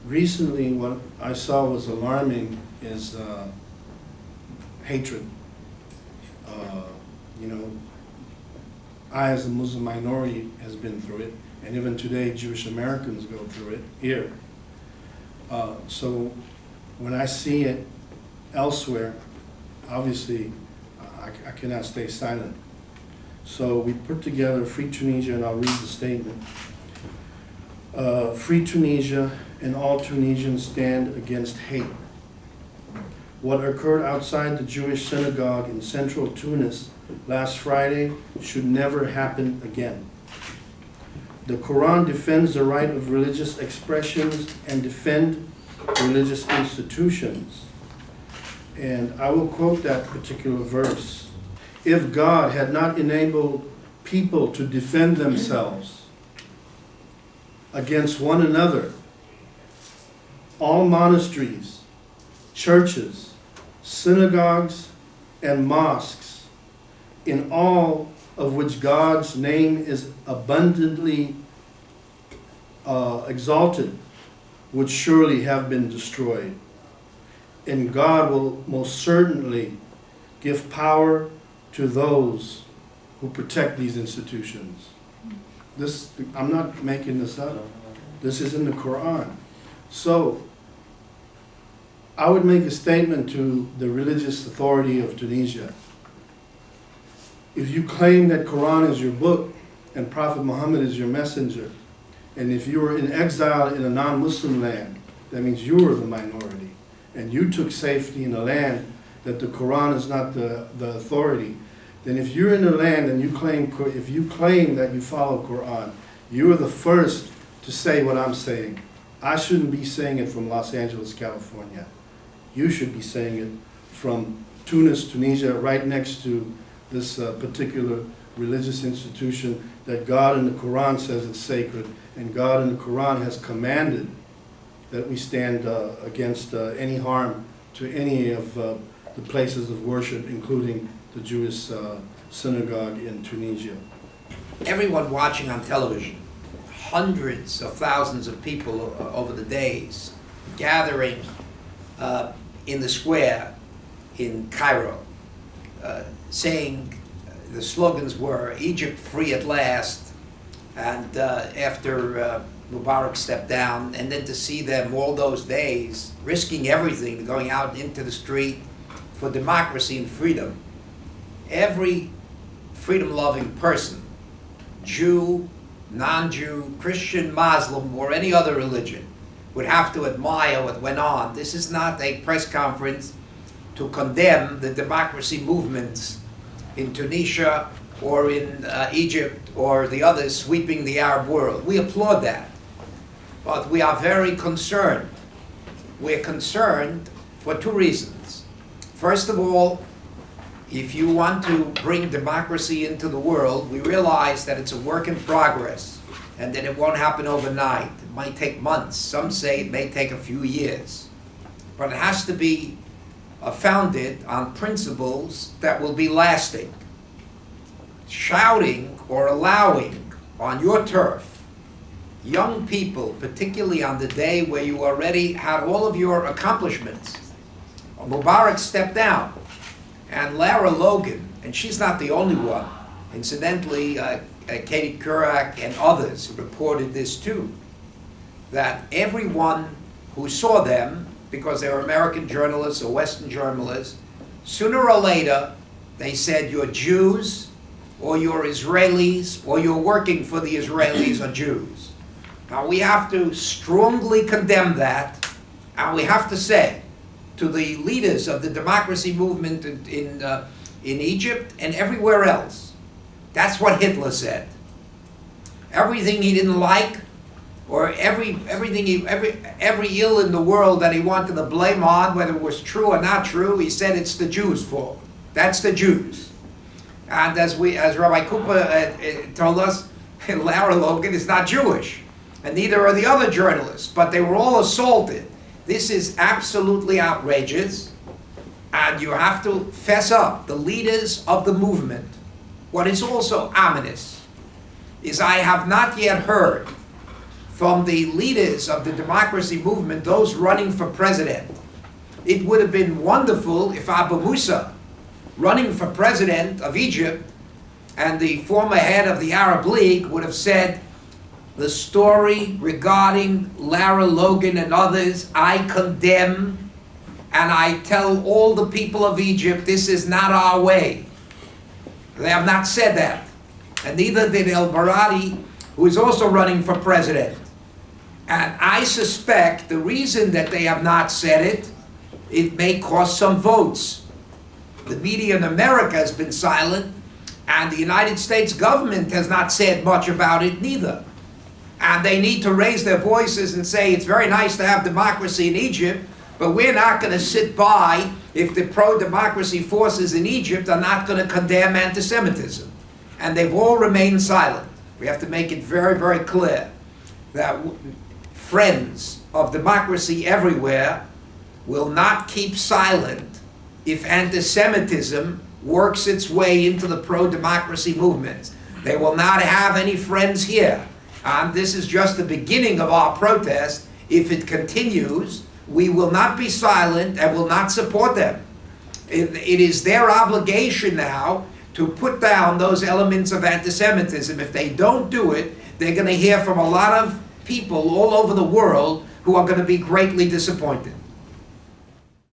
recently what I saw was alarming is hatred. You know, I as a Muslim minority has been through it, and even today Jewish Americans go through it here. So when I see it elsewhere, obviously I cannot stay silent. So we put together Free Tunisia, and I'll read the statement. Free Tunisia, and all Tunisians stand against hate. What occurred outside the Jewish synagogue in central Tunis last Friday should never happen again. The Quran defends the right of religious expressions and defend religious institutions. And I will quote that particular verse. If God had not enabled people to defend themselves against one another, all monasteries, churches, synagogues, and mosques, in all of which God's name is abundantly exalted, would surely have been destroyed. And God will most certainly give power to those who protect these institutions. This, I'm not making this up. This is in the Quran. So, I would make a statement to the religious authority of Tunisia. If you claim that Quran is your book and Prophet Muhammad is your messenger, and if you were in exile in a non-Muslim land, that means you were the minority, and you took safety in a land that the Quran is not the authority, then if you're in a land and if you claim that you follow Quran, you are the first to say what I'm saying. I shouldn't be saying it from Los Angeles, California. You should be saying it from Tunis, Tunisia, right next to this particular religious institution that God in the Quran says it's sacred, and God in the Quran has commanded that we stand against any harm to any of the places of worship, including the Jewish synagogue in Tunisia. Everyone watching on television, hundreds of thousands of people over the days gathering in the square in Cairo, saying the slogans were Egypt free at last, and after Mubarak stepped down, and then to see them all those days risking everything, going out into the street for democracy and freedom. Every freedom-loving person, Jew, non-Jew, Christian, Muslim, or any other religion, would have to admire what went on. This is not a press conference to condemn the democracy movements in Tunisia or in Egypt or the others sweeping the Arab world. We applaud that. But we are very concerned. We're concerned for two reasons. First of all, if you want to bring democracy into the world, we realize that it's a work in progress and that it won't happen overnight. It might take months. Some say it may take a few years. But it has to be founded on principles that will be lasting. Shouting or allowing on your turf young people, particularly on the day where you already had all of your accomplishments. Mubarak stepped down, and Lara Logan, and she's not the only one. Incidentally, Katie Couric and others reported this too, that everyone who saw them, because they were American journalists or Western journalists, sooner or later they said you're Jews or you're Israelis or you're working for the Israelis or Jews. Now we have to strongly condemn that, and we have to say to the leaders of the democracy movement in Egypt and everywhere else, that's what Hitler said. Everything he didn't like, or every ill in the world that he wanted to blame on, whether it was true or not true, he said it's the Jews' fault. That's the Jews. And as Rabbi Cooper told us, Lara Logan is not Jewish, and neither are the other journalists, but they were all assaulted. This is absolutely outrageous, and you have to fess up. The leaders of the movement. What is also ominous is I have not yet heard from the leaders of the democracy movement, those running for president. It would have been wonderful if Abu Musa, running for president of Egypt, and the former head of the Arab League would have said, the story regarding Lara Logan and others, I condemn, and I tell all the people of Egypt, this is not our way. They have not said that. And neither did El Baradi, who is also running for president. And I suspect the reason that they have not said it, it may cost some votes. The media in America has been silent, and the United States government has not said much about it neither. And they need to raise their voices and say, it's very nice to have democracy in Egypt, but we're not going to sit by if the pro-democracy forces in Egypt are not going to condemn anti-Semitism. And they've all remained silent. We have to make it very, very clear that friends of democracy everywhere will not keep silent if anti-Semitism works its way into the pro-democracy movement. They will not have any friends here. And this is just the beginning of our protest. If it continues, we will not be silent and will not support them. It is their obligation now to put down those elements of anti-Semitism. If they don't do it, they're going to hear from a lot of people all over the world who are going to be greatly disappointed.